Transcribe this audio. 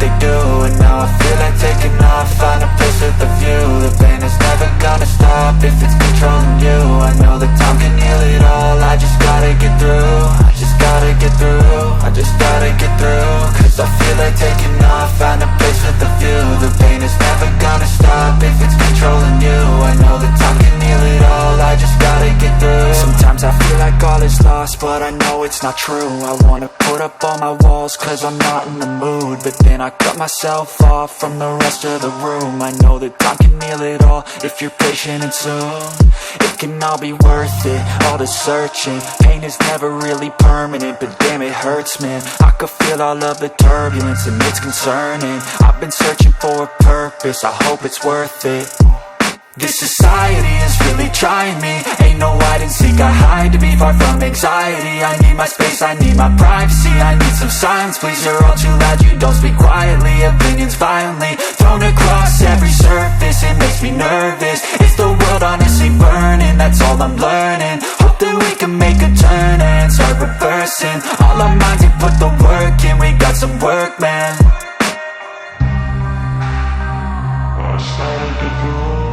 they do. And now I feel like taking off, find a place with a view. The pain is never gonna stop if it's controlling you. I know that time can heal it all, I just gotta get through. I just gotta get through, I just gotta get through. Cause I feel like taking off, find a place with a view. The pain is never gonna stop if it's controlling you. I know that time can heal it all, I just gotta get through. Sometimes I feel like all is lost, but I know it's not true. I wanna put up all my walls cause I'm not in the mood, but then I cut myself off from the rest of the room. I know that time can heal it all if you're patient and soon it can all be worth it, all the searching. Pain is never really permanent, but damn it hurts, man. I could feel all of the turbulence and it's concerning. I've been searching for a purpose, I hope it's worth it. This society is really trying me. Ain't no hide and seek, I hide to be far from anxiety. I need my space, I need my privacy. I need some silence, please, you're all too loud. You don't speak quietly, opinions violently thrown across every surface. It makes me nervous, is the world honestly burning? That's all I'm learning. Hope that we can make a turn and start reversing all our minds and put the work in. We got some work, man. I started to do